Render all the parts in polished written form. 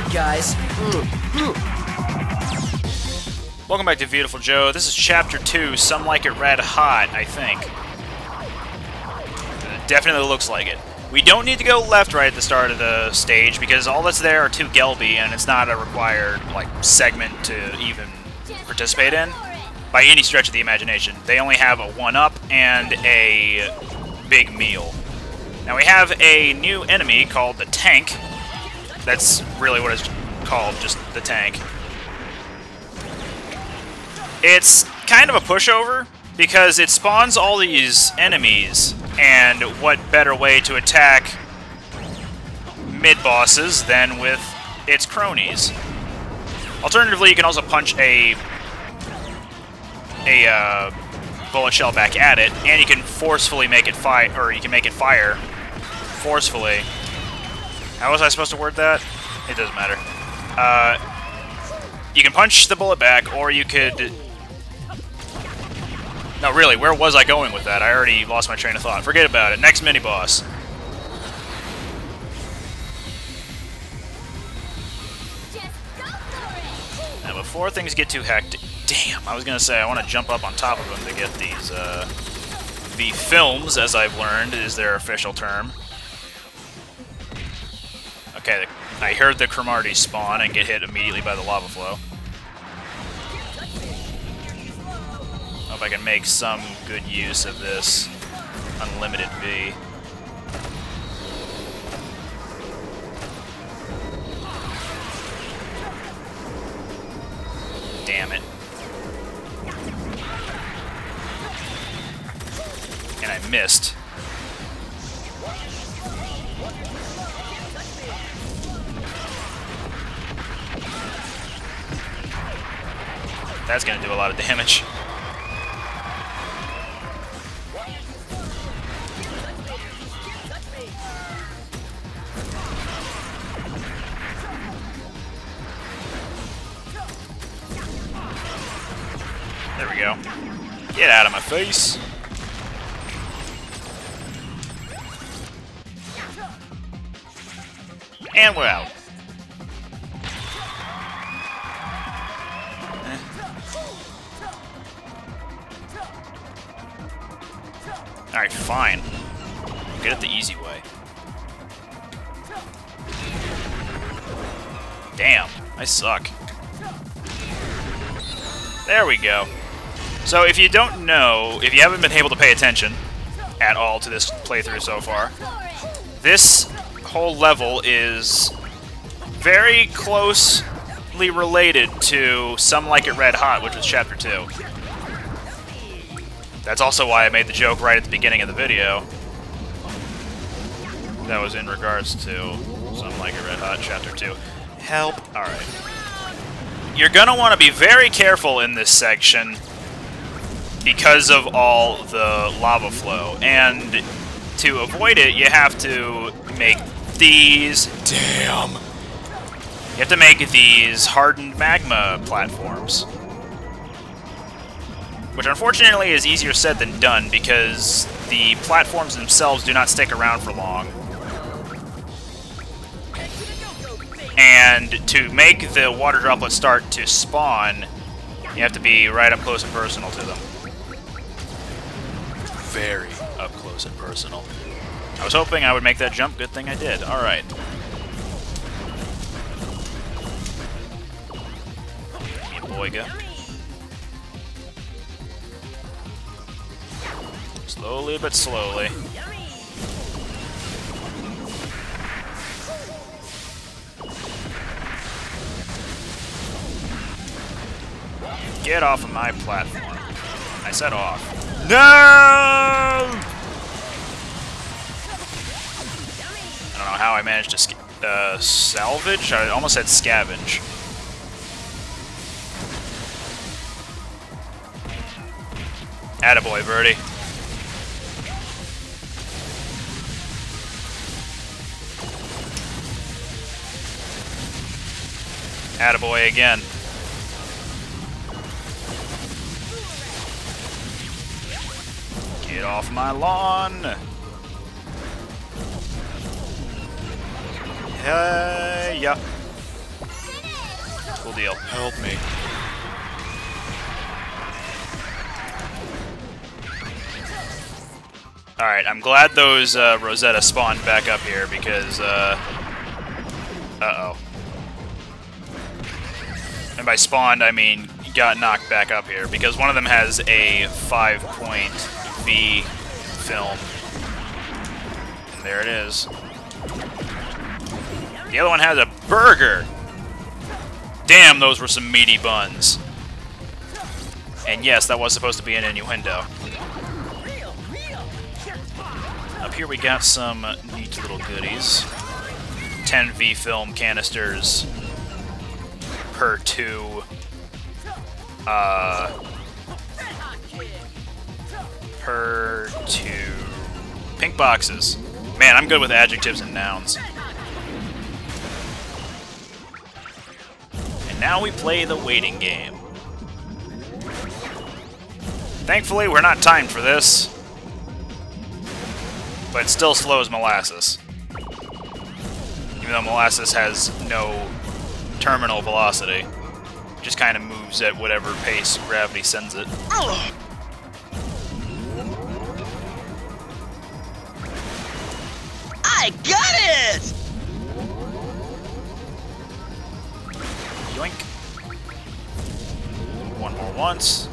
forward, guys. Welcome back to Viewtiful Joe. This is Chapter 2, Some Like It Red Hot, I think. It definitely looks like it. We don't need to go left right at the start of the stage, because all that's there are 2 Gelby, and it's not a required, like, segment to even participate in, by any stretch of the imagination. They only have a 1-up and a big meal. Now we have a new enemy called the Tank. That's really what it's called, just the Tank. It's kind of a pushover, because it spawns all these enemies, and what better way to attack mid-bosses than with its cronies. Alternatively, you can also punch a bullet shell back at it, and you can forcefully make it fire, or you can make it fire forcefully. How was I supposed to word that? It doesn't matter. You can punch the bullet back, or you could... No, really, where was I going with that? I already lost my train of thought. Forget about it. Next mini-boss. Now, before things get too hectic... Damn, I was going to say, I want to jump up on top of them to get these, the films, as I've learned, is their official term. Okay, I heard the Cromartie spawn and get hit immediately by the lava flow. Hope I can make some good use of this unlimited V. Damn it. And I missed. That's gonna do a lot of damage. There we go. Get out of my face. And we're out. Alright, fine. Get it the easy way. Damn, I suck. There we go. So if you don't know, if you haven't been able to pay attention at all to this playthrough so far, this whole level is very closely related to Some Like It Red Hot, which was Chapter 2. That's also why I made the joke right at the beginning of the video. That was in regards to Some Like It Red Hot, Chapter 2. Help. Alright. You're gonna want to be very careful in this section because of all the lava flow. And to avoid it, you have to make these... Damn! You have to make these hardened magma platforms. Which unfortunately is easier said than done, because the platforms themselves do not stick around for long. And to make the water droplets start to spawn, you have to be right up close and personal to them. Very up close and personal. I was hoping I would make that jump, good thing I did. Alright. Give me a boyga. Slowly but slowly. Get off of my platform. I said off. No! I don't know how I managed to salvage? I almost said scavenge. Attaboy, birdie. Attaboy again. Get off my lawn! Yeah. Cool deal. Help me. Alright, I'm glad those Rosetta spawned back up here because, uh-oh. And by spawned, I mean got knocked back up here, because one of them has a 5-point V film. And there it is. The other one has a burger! Damn, those were some meaty buns. And yes, that was supposed to be an innuendo. Up here we got some neat little goodies. 10 V film canisters per 2. Per 2 pink boxes. Man, I'm good with adjectives and nouns. And now we play the waiting game. Thankfully, we're not timed for this. But it's still slow as molasses. Even though molasses has no terminal velocity. It just kind of moves at whatever pace gravity sends it. I got it! Yoink. One more once.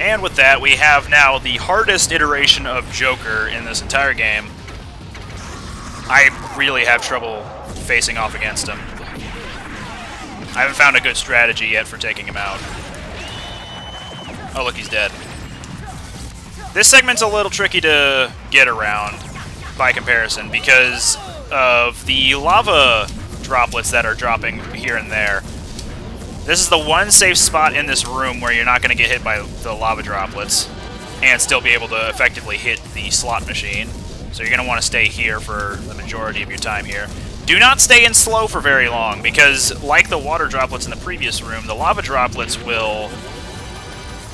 And with that, we have now the hardest iteration of Joker in this entire game. I really have trouble facing off against him. I haven't found a good strategy yet for taking him out. Oh, look, he's dead. This segment's a little tricky to get around by comparison because of the lava droplets that are dropping here and there. This is the one safe spot in this room where you're not going to get hit by the lava droplets and still be able to effectively hit the slot machine. So you're going to want to stay here for the majority of your time here. Do not stay in slow for very long because, like the water droplets in the previous room, the lava droplets will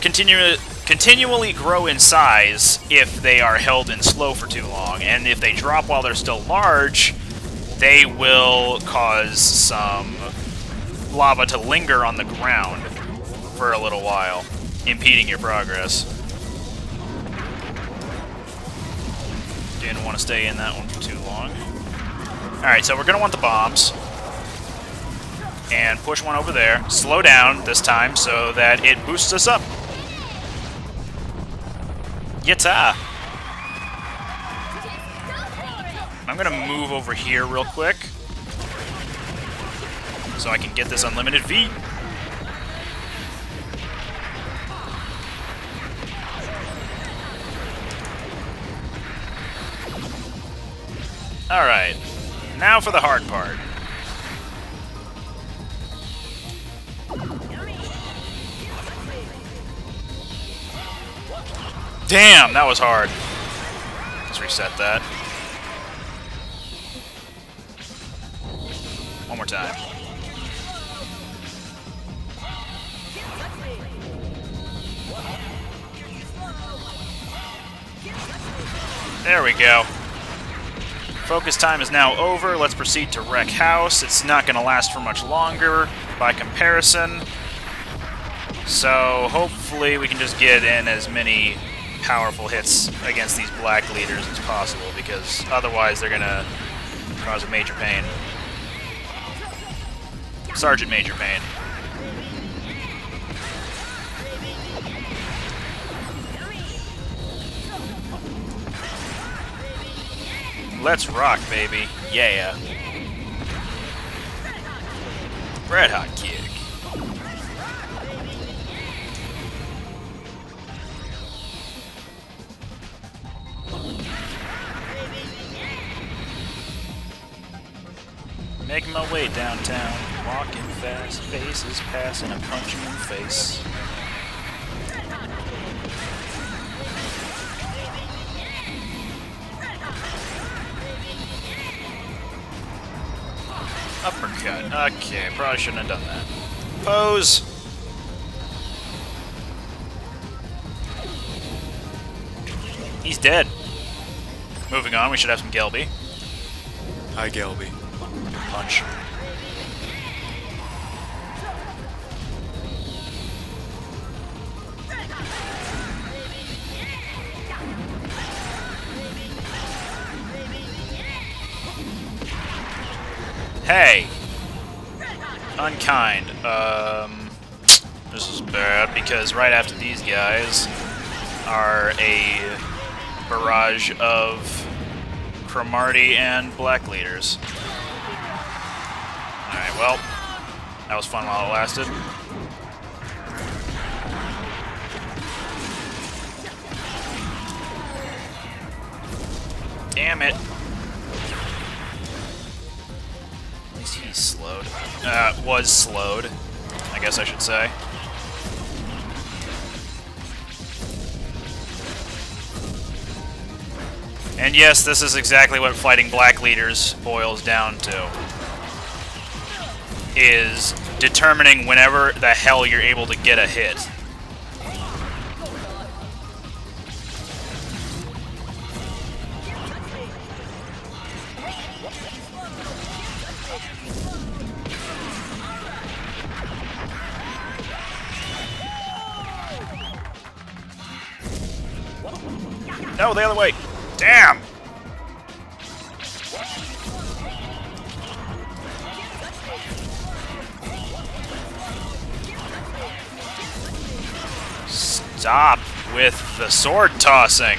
continually grow in size if they are held in slow for too long. And if they drop while they're still large, they will cause some lava to linger on the ground for a little while, impeding your progress. Didn't want to stay in that one for too long. Alright, so we're going to want the bombs. And push one over there. Slow down this time so that it boosts us up. Yatta! I'm going to move over here real quick so I can get this unlimited V. Alright, now for the hard part. Damn, that was hard. Let's reset that. One more time. There we go. Focus time is now over. Let's proceed to Wreck House. It's not going to last for much longer by comparison. So hopefully we can just get in as many powerful hits against these black leaders as possible, because otherwise they're going to cause a major pain. Sergeant Major Pain. Let's rock, baby. Yeah. Red Hot Kick. Making my way downtown, walking fast, faces passing, I'm punching in the face. Uppercut. Okay, probably shouldn't have done that. Pose! He's dead. Moving on, we should have some Gelby. Hi, Gelby. Punch. Hey! Unkind. This is bad because right after these guys are a barrage of Cromartie and Black Leaders. Alright, well, that was fun while it lasted. Damn it. At least he's slowed. Was slowed, I guess I should say. And yes, this is exactly what fighting Black Leaders boils down to. Is determining whenever the hell you're able to get a hit. No, the other way. Damn! Stop with the sword tossing.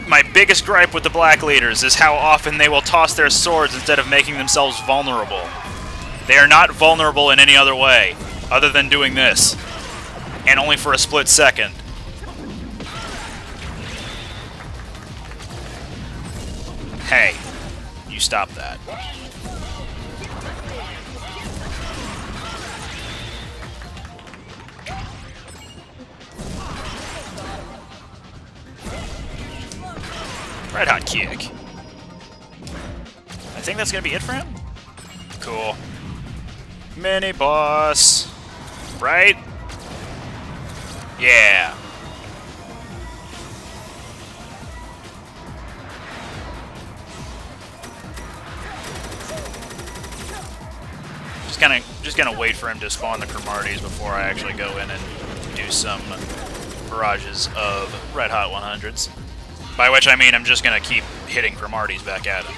My biggest gripe with the Black Leaders is how often they will toss their swords instead of making themselves vulnerable. They are not vulnerable in any other way, other than doing this. And only for a split second. Hey, you stop that. Red Hot Kick. I think that's gonna be it for him? Cool. Mini boss. Right? Yeah. Just gonna wait for him to spawn the Cromarties before I actually go in and do some barrages of Red Hot 100s. By which I mean I'm just gonna keep hitting Cromarties back at him.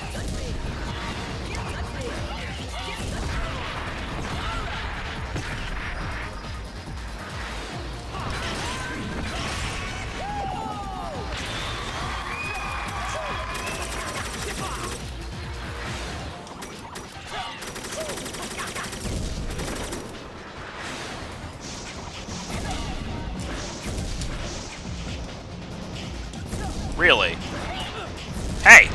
Really? Hey!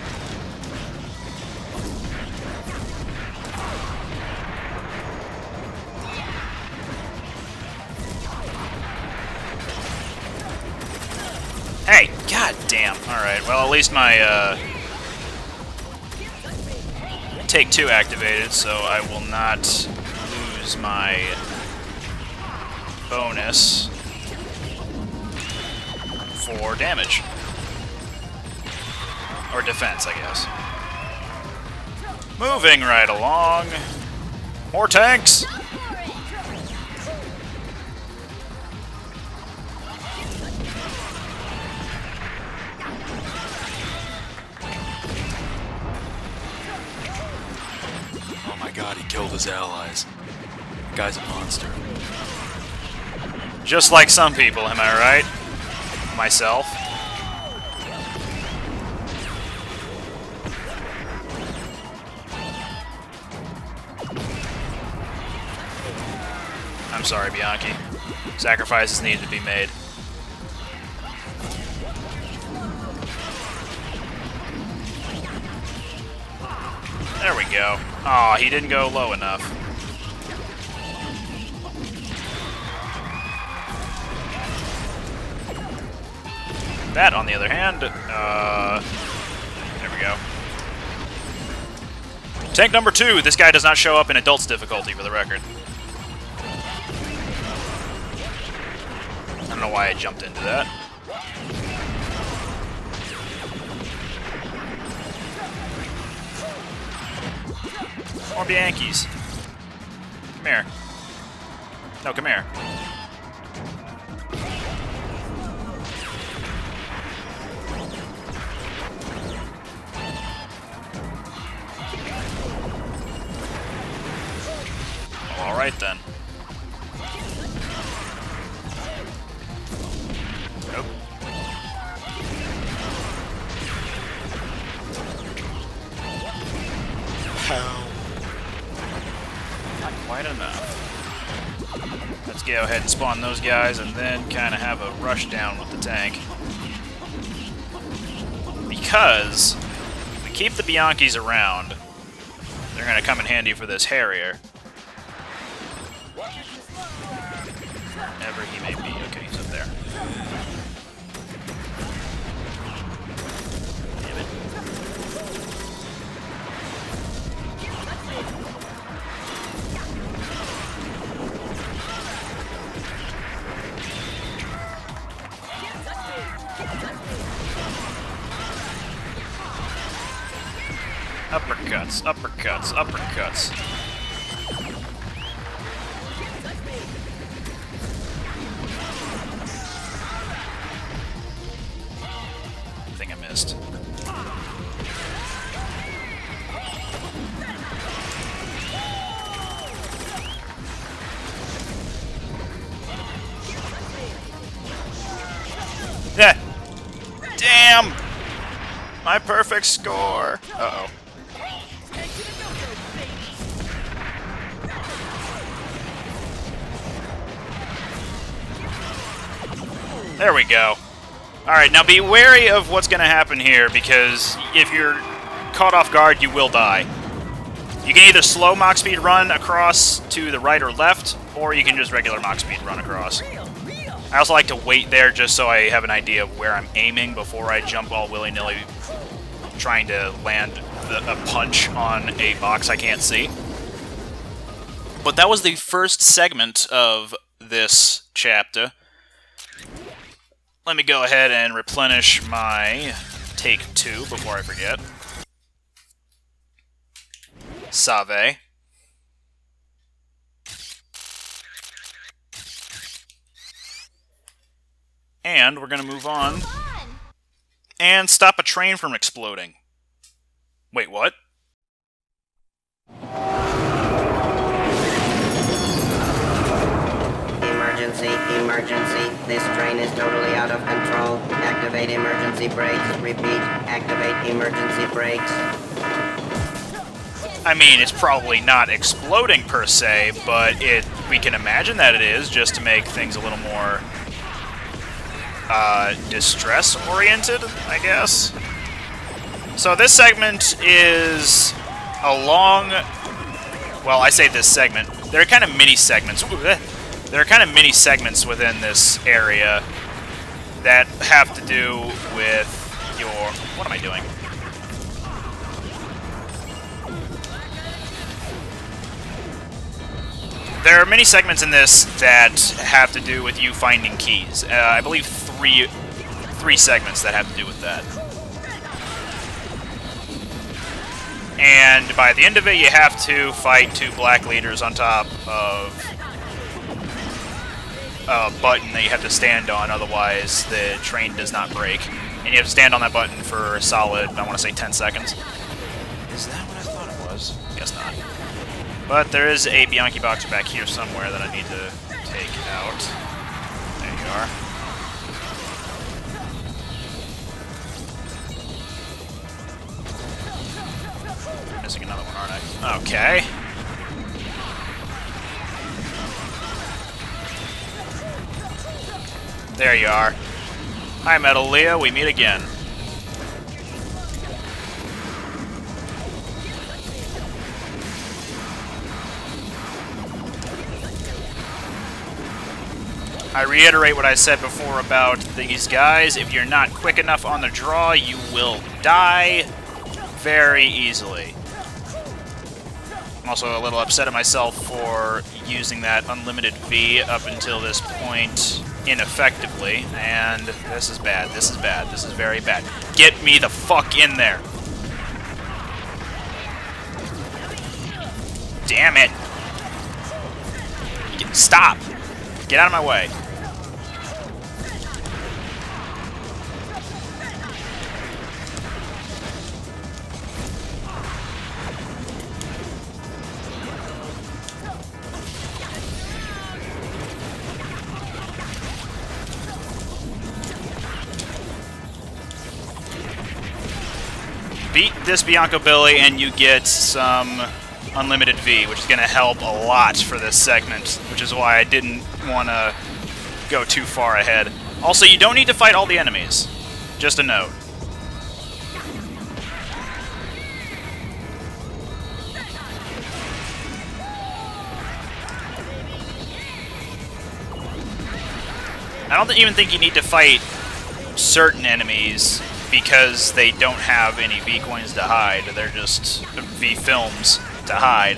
Hey! God damn. Alright, well at least my, Take 2 activated, so I will not lose my bonus for damage. Or defense, I guess. Moving right along. More tanks! Oh my god, he killed his allies. The guy's a monster. Just like some people, am I right? Myself. I'm sorry, Bianchi. Sacrifices need to be made. There we go. Aw, he didn't go low enough. That, on the other hand, there we go. Tank number 2. This guy does not show up in Adults difficulty, for the record. I don't know why I jumped into that. More Bianchis. Come here. No, come here. Alright then. Nope. Not quite enough. Let's go ahead and spawn those guys and then kind of have a rush down with the tank. Because if we keep the Bianchis around, they're going to come in handy for this Harrier. Wherever he may be. Okay, he's up there. Damn it. Uppercuts, uppercuts, uppercuts. I think I missed. Yeah. Damn! My perfect score! Uh-oh. There we go. Alright, now be wary of what's going to happen here, because if you're caught off guard, you will die. You can either slow Mach speed run across to the right or left, or you can just regular Mach speed run across. I also like to wait there just so I have an idea of where I'm aiming before I jump all willy-nilly trying to land a punch on a box I can't see. But that was the first segment of this chapter. Let me go ahead and replenish my take 2 before I forget. Save. And we're going to move on and stop a train from exploding. Wait, what? Emergency, emergency. This train is totally out of control. Activate emergency brakes. Repeat, activate emergency brakes. I mean, it's probably not exploding per se, but we can imagine that it is, just to make things a little more distress-oriented, I guess. So this segment is a long... Well, I say this segment. There are kind of mini-segments. There are kind of mini-segments within this area that have to do with your... What am I doing? There are many segments in this that have to do with you finding keys. I believe three segments that have to do with that. And by the end of it, you have to fight 2 black leaders on top of a button that you have to stand on, otherwise the train does not break. And you have to stand on that button for a solid, I want to say 10 seconds. Is that what I thought it was? Guess not. But there is a Bianchi box back here somewhere that I need to take out. There you are. Missing another one, aren't I? Okay. There you are. Hi, Metal Leo. We meet again. I reiterate what I said before about these guys. If you're not quick enough on the draw, you will die very easily. I'm also a little upset at myself for using that unlimited V up until this point ineffectively, and this is bad, this is bad, this is very bad. Get me the fuck in there! Damn it! Stop! Get out of my way. Beat this Bianco Billy and you get some unlimited V, which is going to help a lot for this segment, which is why I didn't want to go too far ahead. Also, you don't need to fight all the enemies. Just a note. I don't even think you need to fight certain enemies because they don't have any V-coins to hide. They're just V-films to hide.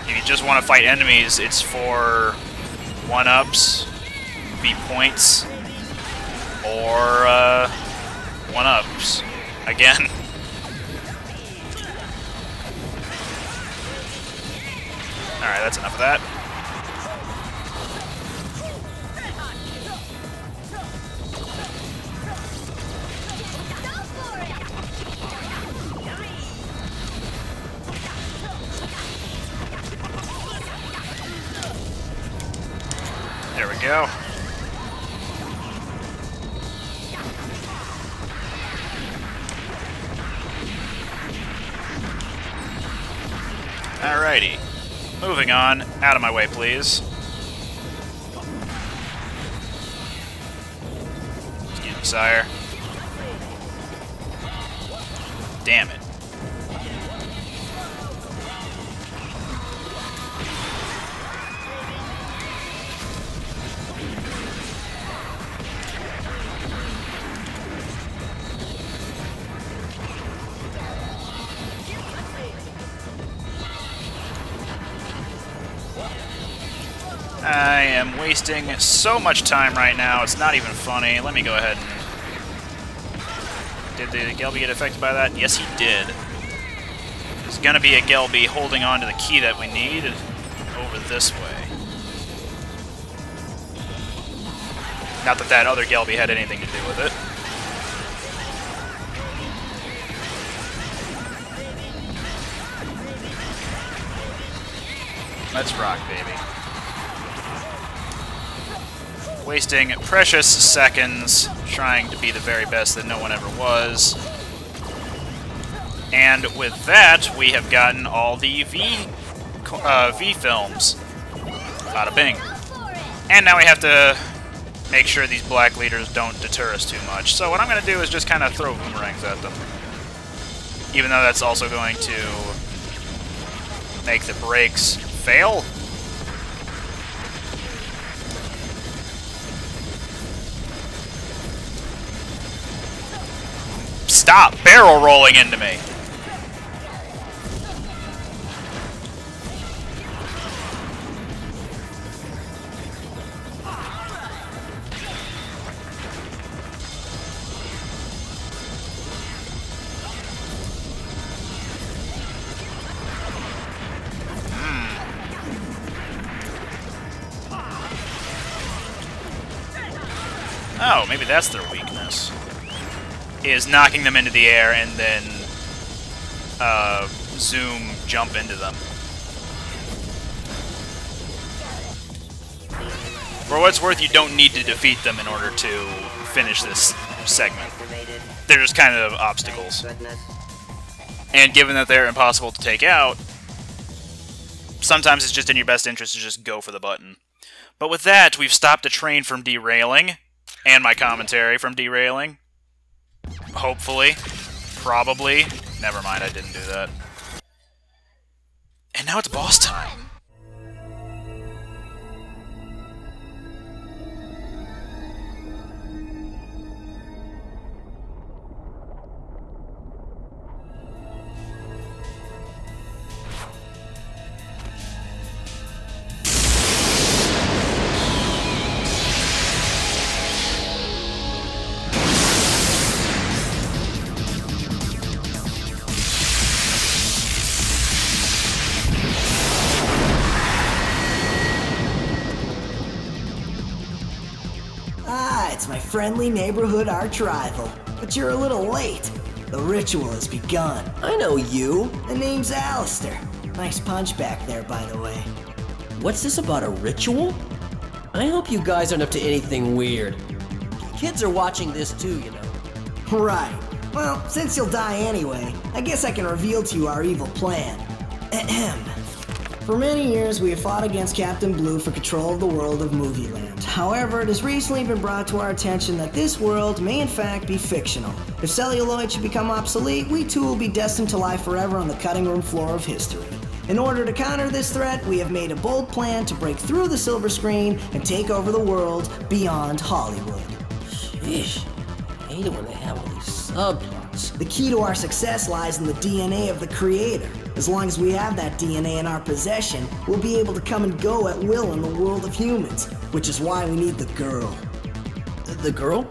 If you just want to fight enemies, it's for 1-ups, V-points, or 1-ups. Again. Alright, that's enough of that. There we go. Alrighty. Moving on. Out of my way, please. Excuse me, sire. Damn it. I am wasting so much time right now, it's not even funny. Let me go ahead and... Did the Gelby get affected by that? Yes, he did. There's gonna be a Gelby holding on to the key that we need over this way. Not that that other Gelby had anything to do with it. Let's rock, baby. Wasting precious seconds trying to be the very best that no one ever was. And with that, we have gotten all the V-films. Bada bing. And now we have to make sure these black leaders don't deter us too much. So what I'm going to do is just kind of throw boomerangs at them. Even though that's also going to make the brakes fail. Stop barrel rolling into me! Oh, maybe that's their weakness. Is knocking them into the air and then zoom jump into them. For what it's worth, you don't need to defeat them in order to finish this segment. They're just kind of obstacles. And given that they're impossible to take out, sometimes it's just in your best interest to just go for the button. But with that, we've stopped the train from derailing, and my commentary from derailing. Hopefully. Probably. Never mind, I didn't do that. And now it's boss time. friendly neighborhood arch rival. But you're a little late. The ritual has begun. I know you. The name's Alistair. Nice punch back there, by the way. What's this about a ritual? I hope you guys aren't up to anything weird. Kids are watching this too, you know. Right. Well, since you'll die anyway, I guess I can reveal to you our evil plan. Ahem. For many years, we have fought against Captain Blue for control of the world of Movieland. However, it has recently been brought to our attention that this world may in fact be fictional. If celluloid should become obsolete, we too will be destined to lie forever on the cutting room floor of history. In order to counter this threat, we have made a bold plan to break through the silver screen and take over the world beyond Hollywood. Sheesh. I hate it when they have all these subplots. The key to our success lies in the DNA of the creator. As long as we have that DNA in our possession, we'll be able to come and go at will in the world of humans, which is why we need the girl. The girl?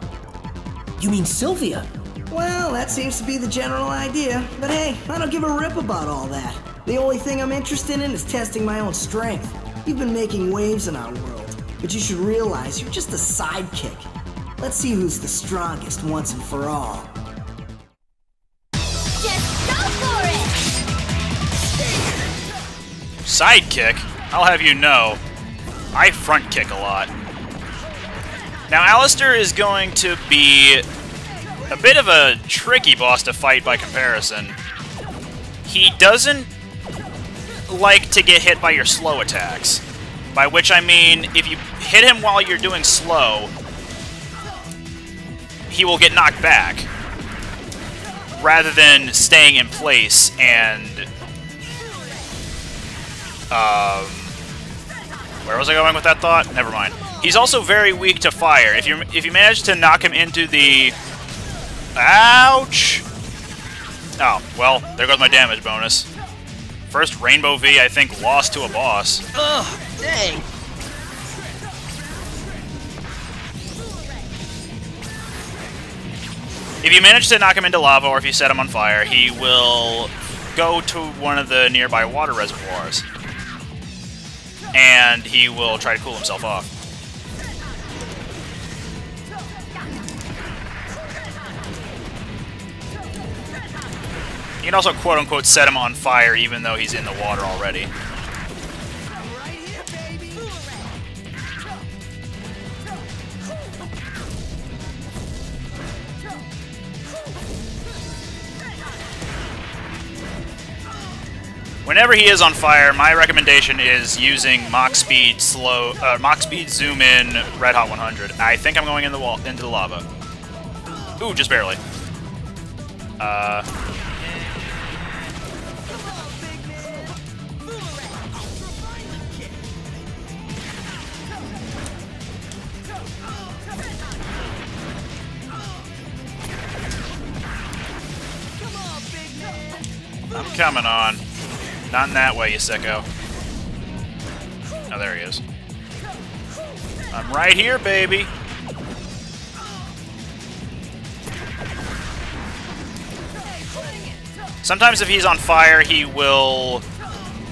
You mean Sylvia? Well, that seems to be the general idea, but hey, I don't give a rip about all that. The only thing I'm interested in is testing my own strength. You've been making waves in our world, but you should realize you're just a sidekick. Let's see who's the strongest once and for all. Just go for it! Sidekick? I'll have you know, I front kick a lot. Now, Alistair is going to be a bit of a tricky boss to fight by comparison. He doesn't like to get hit by your slow attacks. By which I mean, if you hit him while you're doing slow, he will get knocked back, rather than staying in place and... where was I going with that thought? Never mind. He's also very weak to fire. If you manage to knock him into the... Ouch! Oh, well, there goes my damage bonus. First Rainbow V, I think, lost to a boss. Ugh, dang. If you manage to knock him into lava, or if you set him on fire, he will go to one of the nearby water reservoirs. And he will try to cool himself off. You can also quote-unquote set him on fire even though he's in the water already. Whenever he is on fire, my recommendation is using Mach Speed Zoom in Red Hot 100. I think I'm going in into the lava. Ooh, just barely. I'm coming on. Not in that way, you sicko. Oh, there he is. I'm right here, baby. Sometimes if he's on fire, he will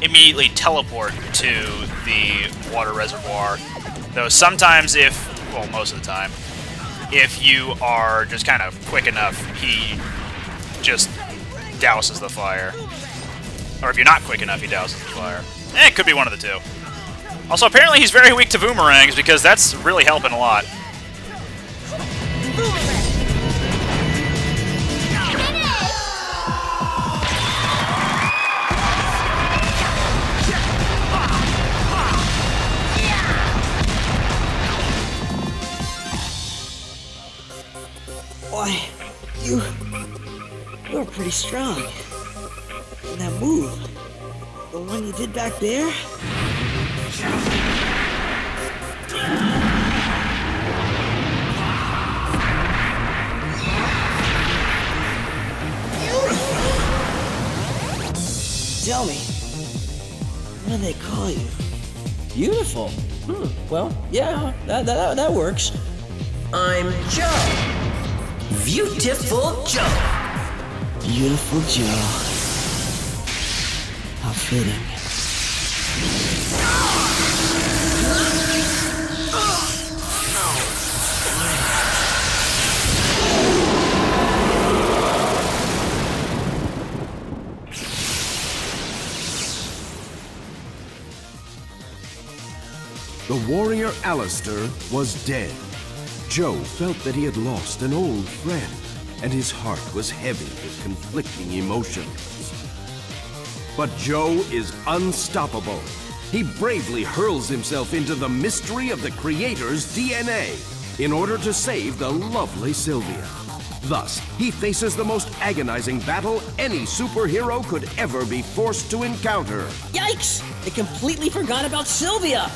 immediately teleport to the water reservoir. Though sometimes well, most of the time, if you are just kind of quick enough, he just douses the fire. Or if you're not quick enough, he douses the fire. It could be one of the two. Also, apparently he's very weak to boomerangs, because that's really helping a lot. Boy, you're pretty strong. And that move, the one you did back there? Tell me, what do they call you? Beautiful. Well, yeah, that works. I'm Joe. Viewtiful Joe. Beautiful Joe. How fitting. The warrior Alistair was dead. Joe felt that he had lost an old friend, and his heart was heavy with conflicting emotions. But Joe is unstoppable. He bravely hurls himself into the mystery of the Creator's DNA in order to save the lovely Sylvia. Thus, he faces the most agonizing battle any superhero could ever be forced to encounter. Yikes! I completely forgot about Sylvia!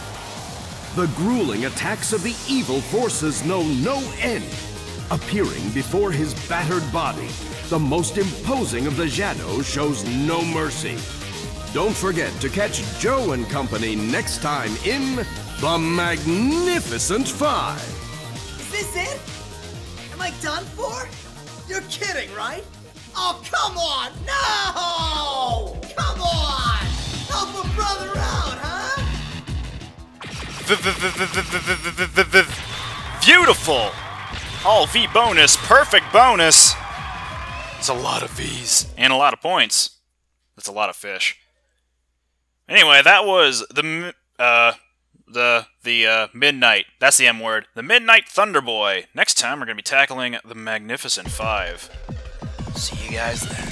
The grueling attacks of the evil forces know no end. Appearing before his battered body, the most imposing of the Shadows shows no mercy. Don't forget to catch Joe and company next time in The Magnificent Five. Is this it? Am I done for? You're kidding, right? Oh, come on! No! Come on! Help a brother out, huh? Viewtiful! All V bonus, perfect bonus! It's a lot of V's. And a lot of points. That's a lot of fish. Anyway, that was the Midnight. That's the M word. The Midnight Thunderboy. Next time, we're going to be tackling the Magnificent Five. See you guys then.